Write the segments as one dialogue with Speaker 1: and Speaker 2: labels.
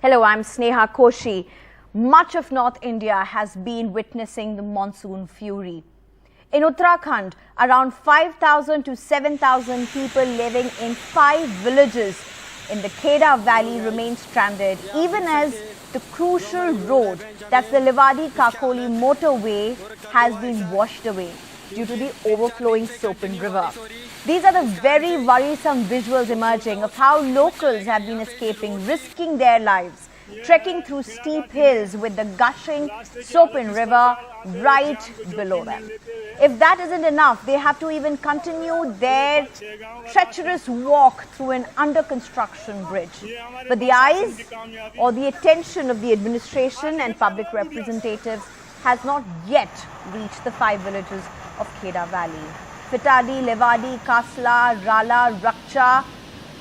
Speaker 1: Hello, I'm Sneha Koshi. Much of North India has been witnessing the monsoon fury. In Uttarakhand, around 5,000 to 7,000 people living in 5 villages in the Kheda Valley remain stranded, even as the crucial road, that's the Liwadi-Kakoli motorway, has been washed away due to the overflowing Sopan River. These are the very worrisome visuals emerging of how locals have been escaping, risking their lives, trekking through steep hills with the gushing Sopan River right below them. If that isn't enough, they have to even continue their treacherous walk through an under-construction bridge. But the eyes or the attention of the administration and public representatives has not yet reached the 5 villages of Kheda Valley. Fitadi, Liwadi, Kasla, Rala, Rakcha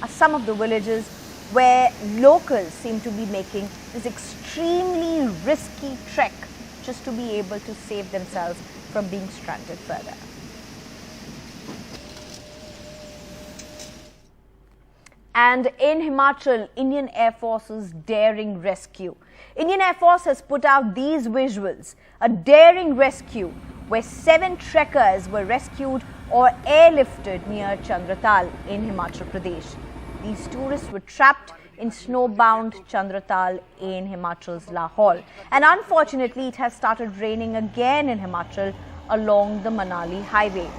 Speaker 1: are some of the villages where locals seem to be making this extremely risky trek just to be able to save themselves from being stranded further. And in Himachal, Indian Air Force's daring rescue. Indian Air Force has put out these visuals, a daring rescue where 7 trekkers were rescued or airlifted near Chandratal in Himachal Pradesh. These tourists were trapped in snowbound Chandratal in Himachal's Lahore. And unfortunately, it has started raining again in Himachal along the Manali highway.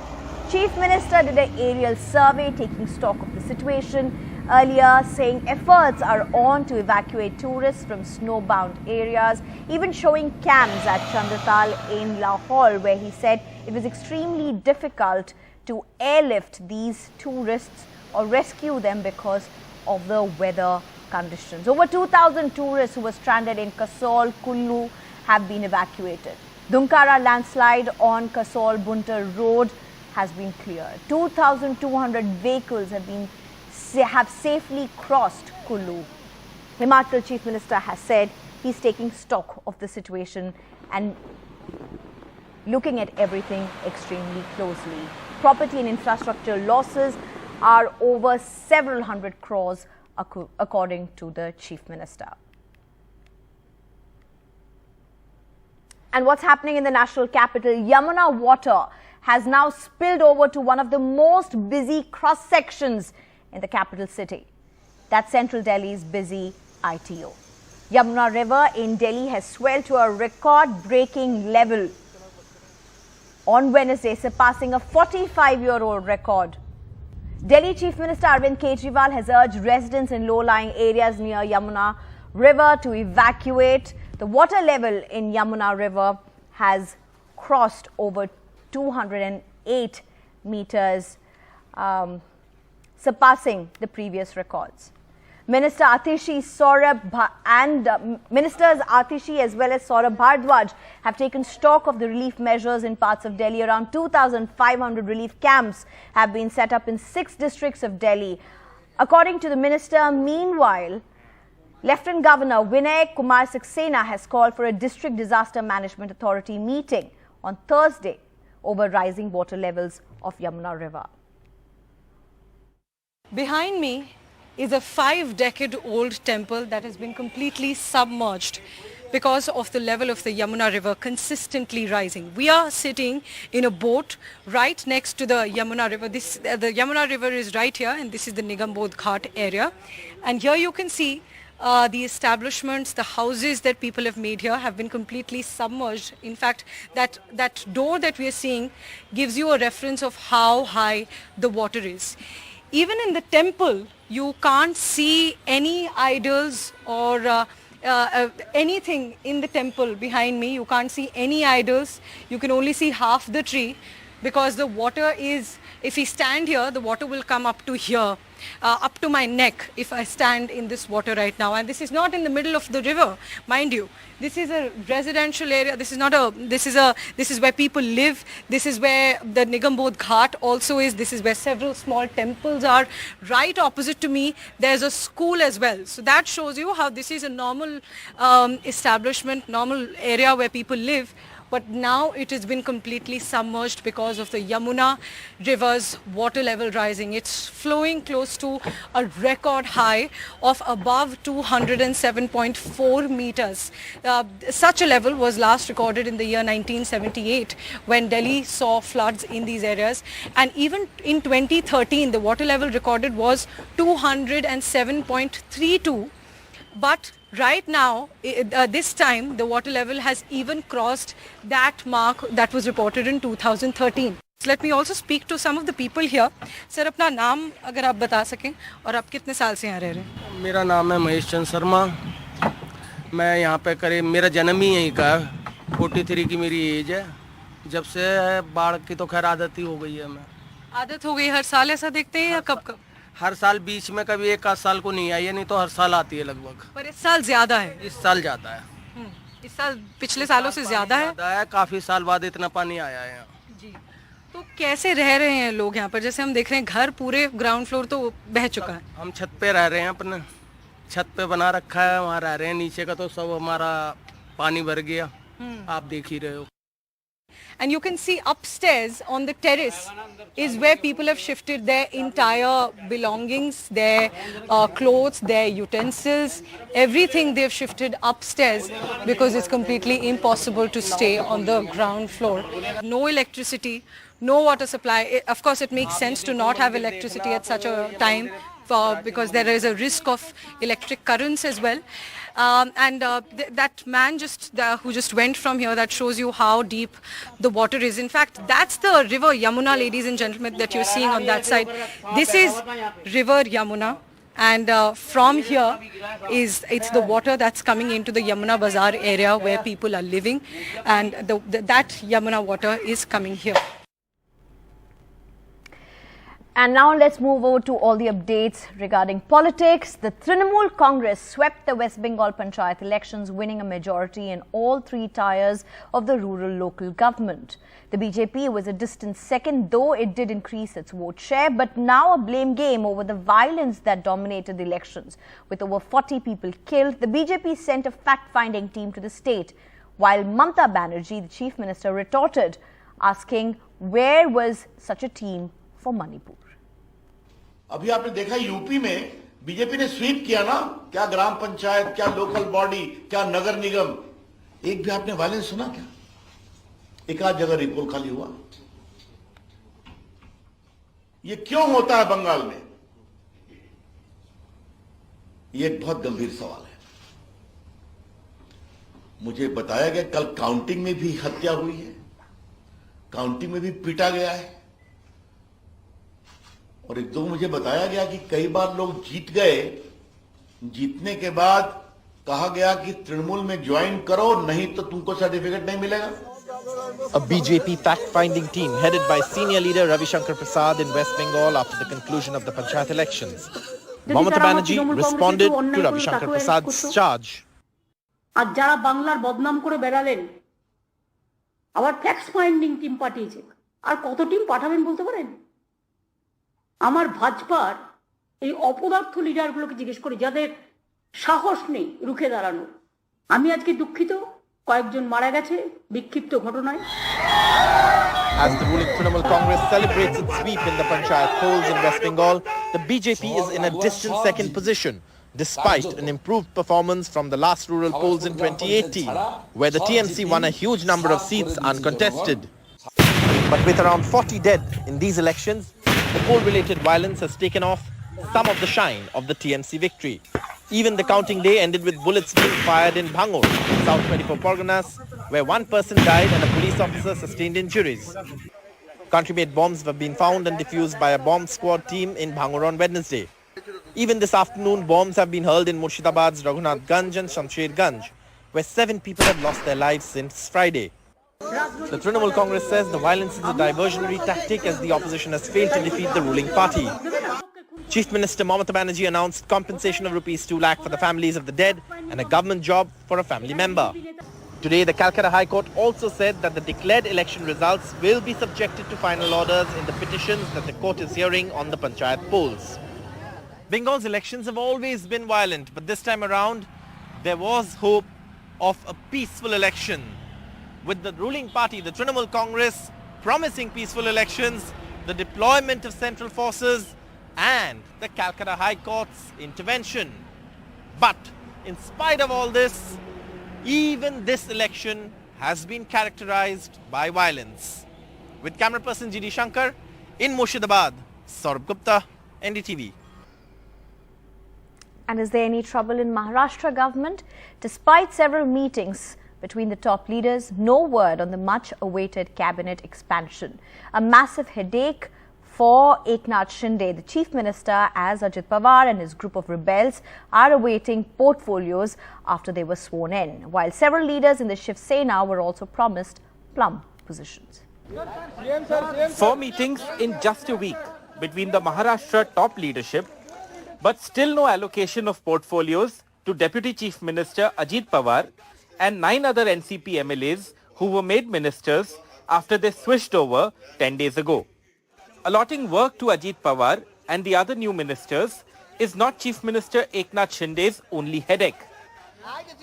Speaker 1: Chief Minister did an aerial survey taking stock of the situation earlier, saying efforts are on to evacuate tourists from snowbound areas, even showing camps at Chandratal in Lahore, where he said it was extremely difficult to airlift these tourists or rescue them because of the weather conditions. Over 2,000 tourists who were stranded in Kasol, Kullu have been evacuated. Dunkara landslide on Kasol-Buntar road has been cleared. 2,200 vehicles have safely crossed Kullu. Himachal Chief Minister has said he's taking stock of the situation and looking at everything extremely closely. Property and infrastructure losses are over several hundred crores, according to the Chief Minister. And what's happening in the national capital? Yamuna water has now spilled over to one of the most busy cross-sections in the capital city. That's Central Delhi's busy ITO. Yamuna River in Delhi has swelled to a record-breaking level on Wednesday, surpassing a 45-year-old record. Delhi Chief Minister Arvind Kejriwal has urged residents in low-lying areas near Yamuna River to evacuate. The water level in Yamuna River has crossed over 208 meters, surpassing the previous records. Ministers Atishi as well as Saurabh Bhardwaj have taken stock of the relief measures in parts of Delhi. Around 2,500 relief camps have been set up in 6 districts of Delhi. According to the minister, meanwhile, Lieutenant Governor Vinay Kumar Saxena has called for a district disaster management authority meeting on Thursday over rising water levels of Yamuna River.
Speaker 2: Behind me is a 5-decade-old temple that has been completely submerged because of the level of the Yamuna River consistently rising. We are sitting in a boat right next to the Yamuna River. The Yamuna River is right here, and this is the Nigambodh Ghat area. And here you can see the establishments, the houses that people have made here have been completely submerged. In fact, that door that we are seeing gives you a reference of how high the water is. Even in the temple, you can't see any idols or anything in the temple behind me. You can't see any idols. You can only see half the tree because the water is, if we stand here, the water will come up to here, up to my neck if I stand in this water right now. And this is not in the middle of the river, mind you. This is a residential area. This is where people live. This is where the Nigambodh Ghat also is. This is where several small temples are. Right opposite to me, there's a school as well. So that shows you how this is a normal establishment, normal area where people live. but now it has been completely submerged because of the Yamuna river's water level rising. It's flowing close to a record high of above 207.4 meters. Such a level was last recorded in the year 1978 when Delhi saw floods in these areas, and even in 2013 the water level recorded was 207.32. But right now, this time, the water level has even crossed that mark that was reported in 2013. Let me also speak to some of the people here. Sir, अपना नाम अगर आप बता सकें और आप कितने साल से यहाँ रह रहे हैं?
Speaker 3: मेरा नाम है महेश चंद्र शर्मा। मैं यहाँ पे करीब मेरा जन्म ही यहीं का है। 43 की मेरी एज है। जब से बाढ़ की तो खैर आदत ही हो गई है। मैं
Speaker 2: आदत हो गई, हर साल ऐसा देखते हैं या कब कब?
Speaker 3: हर साल, बीच में कभी एक आध साल को नहीं आई है, नहीं तो हर साल आती है लगभग।
Speaker 2: पर इस साल ज्यादा है।
Speaker 3: इस साल ज्यादा है।
Speaker 2: इस साल पिछले सालों से ज्यादा है।
Speaker 3: काफी साल बाद इतना पानी आया है यहाँ।
Speaker 2: जी, तो कैसे रह रहे हैं लोग यहाँ पर? जैसे हम देख रहे हैं घर पूरे ग्राउंड फ्लोर तो बह चुका है।
Speaker 3: हम छत पे रह रहे हैं, अपने छत पे बना रखा है, वहाँ रह रहे हैं। नीचे का तो सब हमारा पानी भर गया, आप देख ही रहे हो।
Speaker 2: And you can see upstairs on the terrace is where people have shifted their entire belongings, their clothes, their utensils, everything they've shifted upstairs because it's completely impossible to stay on the ground floor. No electricity, no water supply. Of course, it makes sense to not have electricity at such a time because there is a risk of electric currents as well. That man who just went from here, that shows you how deep the water is. In fact, that's the river Yamuna, ladies and gentlemen, that you're seeing on that side. This is river Yamuna, and from here it's the water that's coming into the Yamuna Bazaar area where people are living, and that Yamuna water is coming here.
Speaker 1: And now let's move over to all the updates regarding politics. The Trinamool Congress swept the West Bengal panchayat elections, winning a majority in all three tiers of the rural local government. The BJP was a distant second, though it did increase its vote share, but now a blame game over the violence that dominated the elections. With over 40 people killed, the BJP sent a fact-finding team to the state, while Mamata Banerjee, the chief minister, retorted, asking where was such a team for Manipur.
Speaker 4: अभी आपने देखा UP में BJP ने SVEEP किया ना, क्या ग्राम पंचायत, क्या local body, क्या नगर निगम, एक भी आपने वायलेंस सुना क्या? एक आध जगह रिपोल खाली हुआ। ये क्यों होता है बंगाल में? ये एक बहुत गंभीर सवाल है। मुझे बताया गया कल काउंटिंग में भी हत्या हुई है, काउंटिंग में भी पीटा गया है, और एक दो मुझे बताया गया कि कई बार लोग जीत गए, जीतने के बाद कहा गया कि तृणमूल में ज्वाइन करो, नहीं तो तुमको सर्टिफिकेट नहीं मिलेगा।
Speaker 5: A BJP fact-finding team headed by senior leader Ravi Shankar Prasad in West Bengal after the conclusion of the panchayat elections. Mamata Banerjee responded to Ravi Shankar Prasad's charge.
Speaker 6: আর যারা বাংলার বদনাম করে বেড়ালেন, আবার ফ্যাক্ট-ফাইন্ডিং টিম পাঠিয়েছে। আর কত team পাঠাবেন বলতে পারেন? আমার ভাজপার এই অপদার্থ লিডারগুলোকে জিজ্ঞেস করি যাদের সাহস নেই রুখে দাঁড়ানো। আমি আজকে দুঃখিত, কয়েকজন মারা গেছে বিক্ষিপ্ত ঘটনায়।
Speaker 5: As the ruling Trinamool Congress celebrates its sweep in the panchayat polls in West Bengal, the BJP is in a distant second position, despite an improved performance from the last rural polls in 2018, where the TMC won a huge number of seats uncontested. But with around 40 dead in these elections, the poll-related violence has taken off some of the shine of the TMC victory. Even the counting day ended with bullets being fired in Bhangur, South 24 Parganas, where one person died and a police officer sustained injuries. Country-made bombs have been found and defused by a bomb squad team in Bhangur on Wednesday. Even this afternoon, bombs have been hurled in Murshidabad's Raghunathganj and Shamsherganj, where 7 people have lost their lives since Friday. The Trinamool Congress says the violence is a diversionary tactic as the opposition has failed to defeat the ruling party. Chief Minister Mamata Banerjee announced compensation of rupees 2 lakh for the families of the dead and a government job for a family member. Today, the Calcutta High Court also said that the declared election results will be subjected to final orders in the petitions that the court is hearing on the panchayat polls. Bengal's elections have always been violent, but this time around, there was hope of a peaceful election, with the ruling party, the Trinamool Congress, promising peaceful elections, the deployment of central forces and the Calcutta High Court's intervention. But in spite of all this, even this election has been characterized by violence. With camera person GD Shankar in Murshidabad, Saurabh Gupta, NDTV.
Speaker 1: And is there any trouble in Maharashtra government? Despite several meetings between the top leaders, no word on the much-awaited cabinet expansion. A massive headache for Eknath Shinde, the chief minister, as Ajit Pawar and his group of rebels are awaiting portfolios after they were sworn in, while several leaders in the Shiv Sena were also promised plum positions.
Speaker 7: 4 meetings in just a week between the Maharashtra top leadership, but still no allocation of portfolios to Deputy Chief Minister Ajit Pawar and 9 other NCP MLAs who were made ministers after they switched over 10 days ago. Allotting work to Ajit Pawar and the other new ministers is not Chief Minister Eknath Shinde's only headache.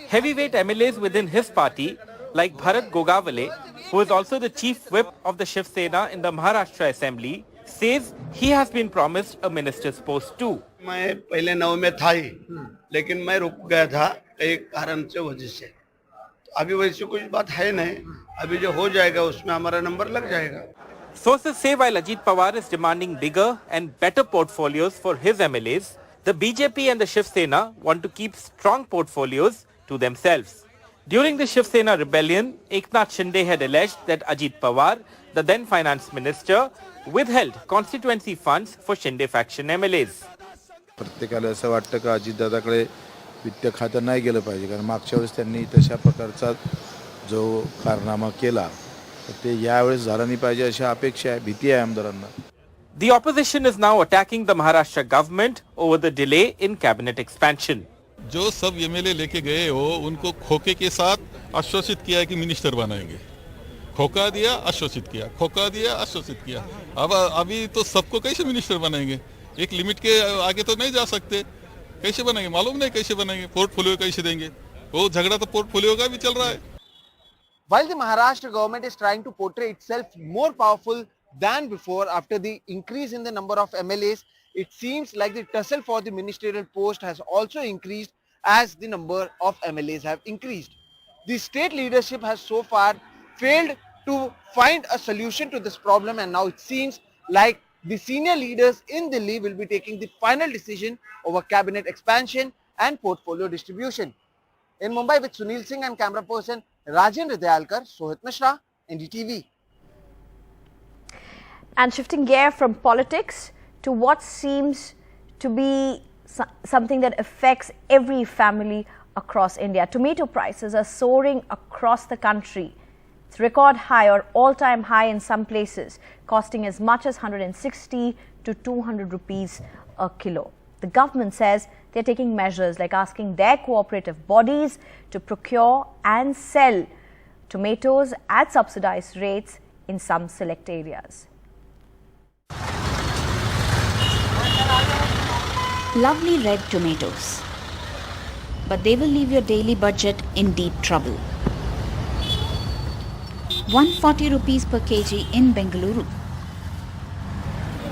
Speaker 7: Heavyweight MLAs within his party, like Bharat Gogawale, who is also the chief whip of the Shiv Sena in the Maharashtra Assembly, says he has been promised a minister's post too.
Speaker 8: मैं पहले 9 में था ही, लेकिन मैं रुक गया था एक कारण से वजह से। अभी वैसे कुछ बात है नहीं, अभी जो हो जाएगा उसमें हमारा नंबर लग जाएगा।
Speaker 7: Sources say while Ajit Pawar is demanding bigger and better portfolios for his MLAs, the BJP and the Shiv Sena want to keep strong portfolios to themselves. During the Shiv Sena rebellion, Eknath Shinde had alleged that Ajit Pawar, the then finance minister, withheld constituency funds for Shinde faction MLAs.
Speaker 9: प्रत्येकाला असं वाटतं की अजितदादाकडे वित्त खातं नाही गेलं पाहिजे, कारण मागच्या वेळेस त्यांनी तशा प्रकारचा जो कारनामा केला ते यावेळेस झाला नाही पाहिजे अशी अपेक्षा आहे, भीती आहे आमदारांना.
Speaker 7: The opposition is now attacking the Maharashtra government over the delay in cabinet expansion.
Speaker 10: जो सब एमएलए लेके गए हो उनको खोखे के साथ आश्वासित किया है कि मिनिस्टर बनाएंगे, खोखा दिया आश्वासित किया, खोखा दिया आश्वासित किया। अब अभी तो सबको कैसे मिनिस्टर बनाएंगे? एक लिमिट के आगे तो नहीं जा सकते, कैसे बनाएंगे? मालूम नहीं कैसे बनाएंगे, पोर्टफोलियो कैसे देंगे? वो झगड़ा तो पोर्टफोलियो का भी चल रहा है।
Speaker 5: While the Maharashtra government is trying to portray itself more powerful than before after the increase in the number of MLAs, it seems like the tussle for the ministerial post has also increased as the number of MLAs have increased. The state leadership has so far failed to find a solution to this problem, and now it seems like the senior leaders in Delhi will be taking the final decision over cabinet expansion and portfolio distribution. In Mumbai with Sunil Singh and camera person Rajendra Dayalkar, Sohit Mishra, NDTV.
Speaker 1: And shifting gear from politics to what seems to be something that affects every family across India. Tomato prices are soaring across the country. It's record high or all-time high in some places, costing as much as 160 to 200 rupees a kilo. The government says they're taking measures like asking their cooperative bodies to procure and sell tomatoes at subsidized rates in some select areas.
Speaker 11: Lovely red tomatoes, but they will leave your daily budget in deep trouble. 140 rupees per kg in Bengaluru.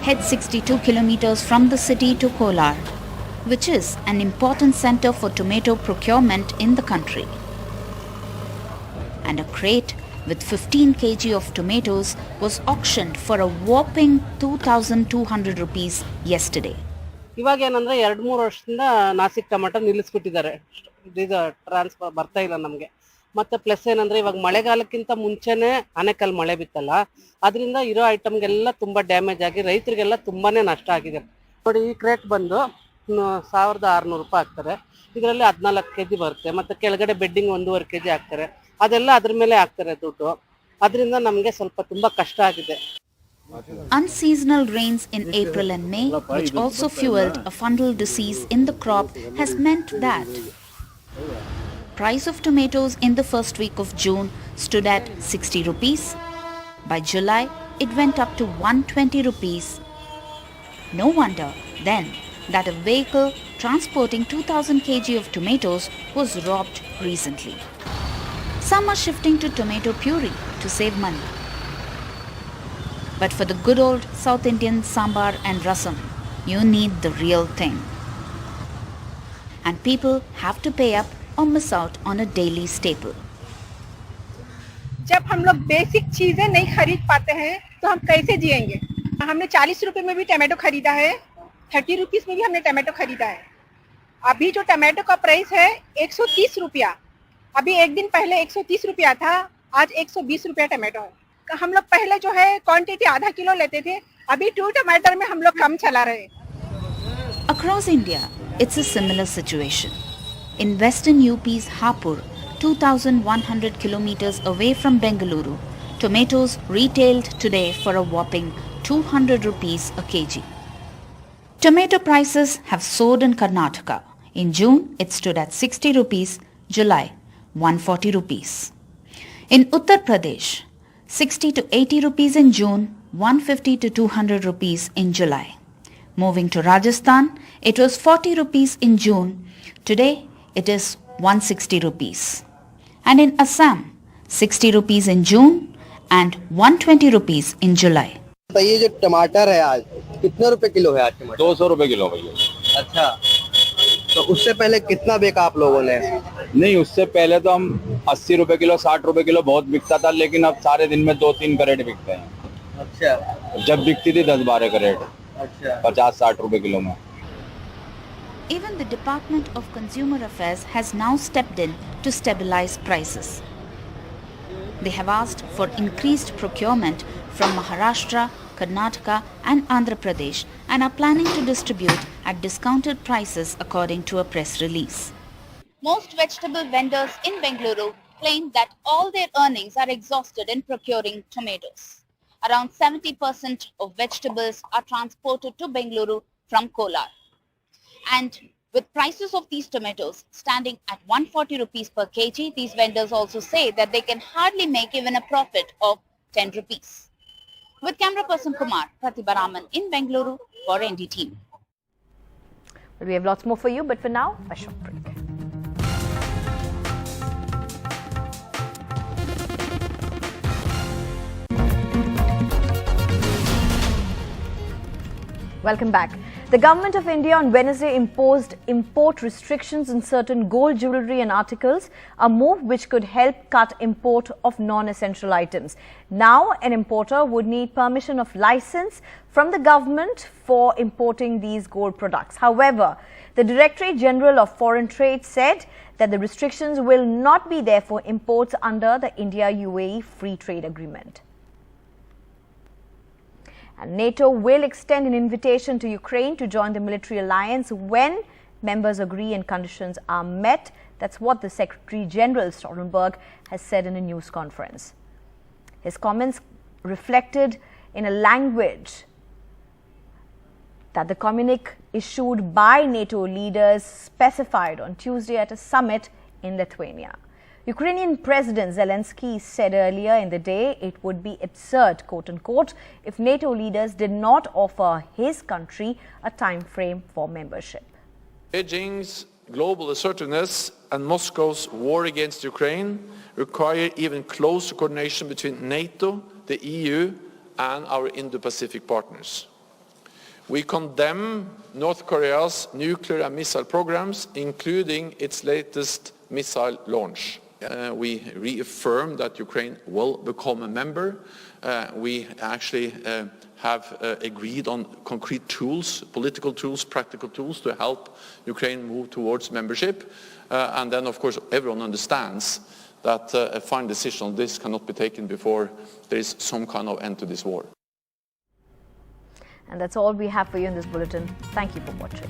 Speaker 11: Head 62 kilometers from the city to Kolar, which is an important center for tomato procurement in the country. And a crate with 15 kg of tomatoes was auctioned for a whopping 2,200 rupees yesterday.
Speaker 6: ಇವಾಗ ಏನಂದ್ರೆ 2-3 ವರ್ಷದಿಂದ Nashik tomato ನಿಲ್ಲಿಸ್ಬಿಟ್ಟಿದ್ದಾರೆ. ಇದು transfer ಬರ್ತಾ ಇಲ್ಲ ನಮಗೆ. ಮತ್ತೆ plus ಏನಂದ್ರೆ ಇವಾಗ ಮಳೆಗಾಲಕ್ಕಿಂತ ಮುಂಚೆನೆ ಆನೆಕಲ್ ಮಳೆ ಬಿತ್ತಲ್ಲ, ಅದರಿಂದ ಇರೋ ಐಟಮ್ಗೆಲ್ಲ ತುಂಬಾ ಡ್ಯಾಮೇಜ್ ಆಗಿ ರೈತರಿಗೆಲ್ಲ ತುಂಬಾನೇ ನಷ್ಟ ಆಗಿದೆ. ನೋಡಿ ಈ ಕ್ರೇಟ್ ಬಂದು 1600 ರೂಪಾಯಿ ಆಗ್ತಾರೆ. ಇದರಲ್ಲಿ 14 ಕೆಜಿ ಬರುತ್ತೆ. ಮತ್ತೆ ಕೆಳಗಡೆ ಬೆಡ್ಡಿಂಗ್ 1.5 ಕೆಜಿ ಹಾಕ್ತಾರೆ. ಅದೆಲ್ಲ ಅದ್ರ ಮೇಲೆ ಹಾಕ್ತಾರೆ ದುಡ್ಡು. ಅದರಿಂದ ನಮಗೆ ಸ್ವಲ್ಪ ತುಂಬಾ ಕಷ್ಟ ಆಗಿದೆ.
Speaker 11: Unseasonal rains in April and May, which also fueled a fungal disease in the crop, has meant that price of tomatoes in the first week of June stood at 60 rupees. By July, it went up to 120 rupees. No wonder then that a vehicle transporting 2,000 kg of tomatoes was robbed recently. Some are shifting to tomato puree to save money. But for the good old South Indian sambar and rasam, you need the real thing. And people have to pay up or miss out on a daily staple.
Speaker 12: जब हम लोग basic चीजें नहीं खरीद पाते हैं तो हम कैसे जिएंगे? हमने 40 रुपए में भी टमाटो खरीदा है, 30 रुपीस में भी हमने टमाटो खरीदा है. अभी जो टमाटो का प्राइस है 130 रुपया. अभी एक दिन पहले 130 रुपया था, आज 120 रुपया टमाटो है. हम लोग पहले जो है क्वांटिटी आधा किलो लेते थे, अभी 2 टमाटर में हम लोग कम चला रहे.
Speaker 11: Across India, it's a similar situation. In western UP's Hapur, 2,100 kilometers away from Bengaluru, tomatoes retailed today for a whopping 200 rupees a kg. Tomato prices have soared in Karnataka. In June, it stood at 60 rupees, July 140 rupees. In Uttar Pradesh, 60 to 80 rupees in June, 150 to 200 rupees in July. Moving to Rajasthan, it was 40 rupees in June. Today, it is 160 rupees. And in Assam, 60 rupees in June and 120 rupees in July.
Speaker 13: ये जो टमाटर है आज कितने रुपए kilo है आज टमाटर?
Speaker 14: 200 रुपए किलो भैया.
Speaker 13: अच्छा, तो उससे पहले कितना बेचा आप लोगों ने?
Speaker 14: नहीं, उससे पहले तो हम 80 रुपए किलो 60 रुपए किलो बहुत बिकता था, लेकिन अब सारे दिन में 2-3 करेट बिकते हैं.
Speaker 13: अच्छा,
Speaker 14: जब बिकती थी 10-12 करेट.
Speaker 13: अच्छा,
Speaker 14: 50-60 रुपए किलो में.
Speaker 11: Even the Department of Consumer Affairs has now stepped in to stabilize prices. They have asked for increased procurement from Maharashtra, Karnataka and Andhra Pradesh and are planning to distribute at discounted prices according to a press release.
Speaker 15: Most vegetable vendors in Bengaluru claim that all their earnings are exhausted in procuring tomatoes. Around 70% of vegetables are transported to Bengaluru from Kolar. And with prices of these tomatoes standing at 140 rupees per kg, these vendors also say that they can hardly make even a profit of 10 rupees. With camera person Kumar, Pratibha Raman in Bengaluru for NDTV.
Speaker 1: Well, we have lots more for you, but for now, a short break. Welcome back. The Government of India on Wednesday imposed import restrictions on certain gold jewellery and articles, a move which could help cut import of non-essential items. Now, an importer would need permission of license from the government for importing these gold products. However, the Directorate General of Foreign Trade said that the restrictions will not be there for imports under the India-UAE Free Trade Agreement. And NATO will extend an invitation to Ukraine to join the military alliance when members agree and conditions are met. That's what the Secretary General Stoltenberg has said in a news conference. His comments reflected in a language that the communique issued by NATO leaders specified on Tuesday at a summit in Lithuania. Ukrainian President Zelensky said earlier in the day it would be absurd, quote-unquote, if NATO leaders did not offer his country a time frame for membership.
Speaker 16: Beijing's global assertiveness and Moscow's war against Ukraine require even closer coordination between NATO, the EU and our Indo-Pacific partners. We condemn North Korea's nuclear and missile programs, including its latest missile launch. We reaffirm that Ukraine will become a member. We actually have agreed on concrete tools, political tools, practical tools to help Ukraine move towards membership. And then, of course, everyone understands that a final decision on this cannot be taken before there is some kind of end to this war.
Speaker 1: And that's all we have for you in this bulletin. Thank you for watching.